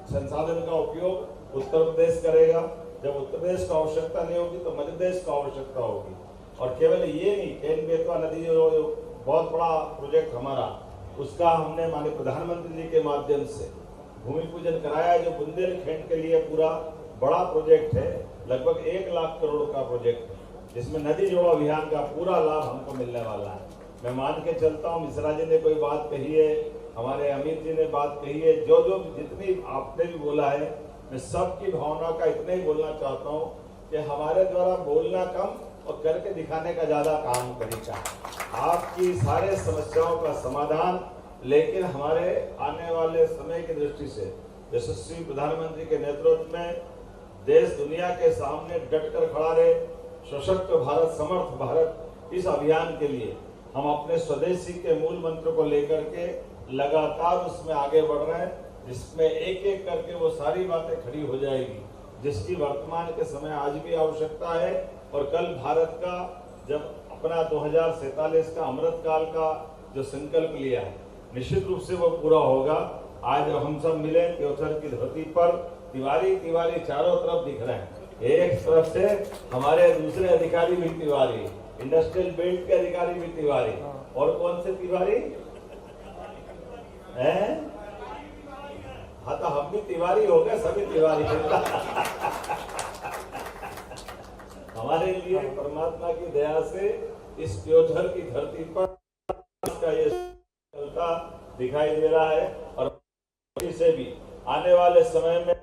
संसाधन का उपयोग उत्तर प्रदेश करेगा। जब उत्तर प्रदेश को आवश्यकता नहीं होगी तो मध्य प्रदेश को आवश्यकता होगी। और केवल ये नहीं, केन बेतवा नदी जो बहुत बड़ा प्रोजेक्ट हमारा, उसका हमने माननीय प्रधानमंत्री जी के माध्यम से भूमि पूजन कराया है, जो बुंदेलखंड के लिए पूरा बड़ा प्रोजेक्ट है, लगभग 1 लाख करोड़ का प्रोजेक्ट है, जिसमें नदी जोड़ो अभियान का पूरा लाभ हमको मिलने वाला है। मैं मान के चलता हूँ, मिश्रा जी ने कोई बात कही है, हमारे अमित जी ने बात कही है, जो जितनी आपने भी बोला है, मैं सबकी भावना का इतना ही बोलना चाहता हूँ कि हमारे द्वारा बोलना कम और करके दिखाने का ज्यादा काम करेगा। आपकी सारे समस्याओं का समाधान, लेकिन हमारे आने वाले समय की दृष्टि से यशस्वी प्रधानमंत्री के नेतृत्व में देश दुनिया के सामने डट कर खड़ा रहे। सशक्त भारत, समर्थ भारत, इस अभियान के लिए हम अपने स्वदेशी के मूल मंत्र को लेकर के लगातार उसमें आगे बढ़ रहे हैं, जिसमें एक एक करके वो सारी बातें खड़ी हो जाएगी, जिसकी वर्तमान के समय आज भी आवश्यकता है। और कल भारत का जब अपना 2047 का अमृत काल का जो संकल्प लिया है, निश्चित रूप से वो पूरा होगा। आज हम सब मिले त्योथर की धरती पर, तिवारी तिवारी चारों तरफ दिख रहे हैं। एक तरफ से हमारे दूसरे अधिकारी भी तिवारी, इंडस्ट्रियल बेल्ट के अधिकारी भी तिवारी, और कौन से तिवारी हैं? हाँ, तो हम भी तिवारी हो गए, सभी तिवारी हमारे लिए परमात्मा की दया से इस त्योथर की धरती पर इसका ये चलता दिखाई दे रहा है। और इसे भी आने वाले समय में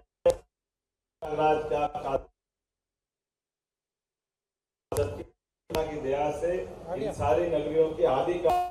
की दया से इन सारी नगरियों की आदि का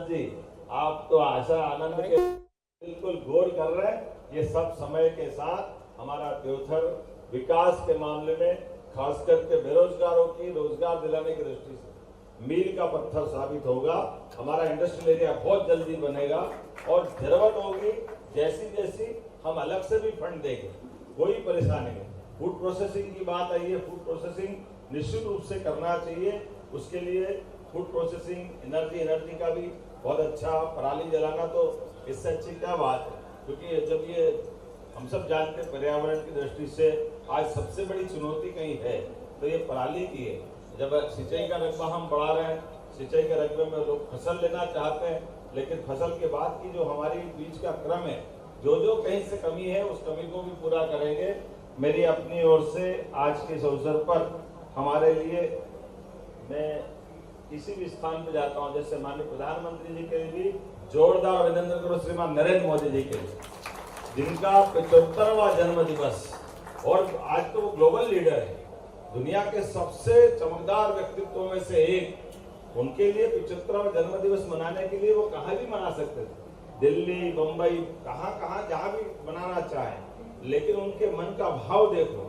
जी, आप तो आशा आनंद के बिल्कुल गौर कर रहे हैं। ये सब समय के साथ हमारा त्योथर विकास के मामले में, खास करके बेरोजगारों की रोजगार दिलाने की दृष्टि से मील का पत्थर साबित होगा। हमारा इंडस्ट्रियल एरिया बहुत जल्दी बनेगा और जरूरत होगी जैसी जैसी हम अलग से भी फंड देंगे, कोई परेशानी नहीं। फूड प्रोसेसिंग की बात आई है, फूड प्रोसेसिंग निश्चित रूप से करना चाहिए। उसके लिए फूड प्रोसेसिंग, एनर्जी का भी बहुत अच्छा, पराली जलाना तो इससे अच्छी क्या बात है, क्योंकि जब ये हम सब जानते हैं पर्यावरण की दृष्टि से आज सबसे बड़ी चुनौती कहीं है तो ये पराली की है। जब सिंचाई का रकबा हम बढ़ा रहे हैं, सिंचाई के रकबे में लोग फसल लेना चाहते हैं, लेकिन फसल के बाद की जो हमारी बीज का क्रम है, जो कहीं से कमी है उस कमी को भी पूरा करेंगे। मेरी अपनी ओर से आज के इस अवसर पर हमारे लिए, मैं किसी भी स्थान पर जाता हूं, जैसे माननीय प्रधानमंत्री जी के लिए भी जोरदार अभिनंदन करो, श्रीमान नरेंद्र मोदी जी के लिए, जिनका 75वां जन्म दिवस, और आज तो वो ग्लोबल लीडर है, दुनिया के सबसे चमकदार व्यक्तित्वों में से एक। उनके लिए 75वां जन्म दिवस मनाने के लिए वो कहाँ भी मना सकते थे, दिल्ली, मुंबई, कहाँ जहाँ भी मनाना चाहे, लेकिन उनके मन का भाव देखो।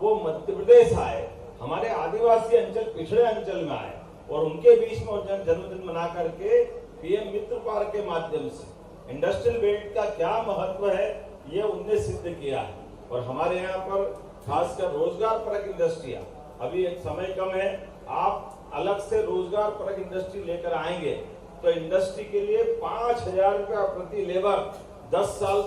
वो मध्य प्रदेश आए, हमारे आदिवासी अंचल, पिछड़े अंचल में आए, और उनके बीच में जन्मदिन मना करके पीएम मित्र पार्क के माध्यम से इंडस्ट्रियल बेल्ट का क्या महत्व है ये उनने सिद्ध किया है। और हमारे यहाँ पर खासकर रोजगार परक इंडस्ट्रियां, अभी एक समय कम है, आप अलग से रोजगार परक इंडस्ट्री लेकर आएंगे तो इंडस्ट्री के लिए 5,000 रुपया प्रति लेबर 10 साल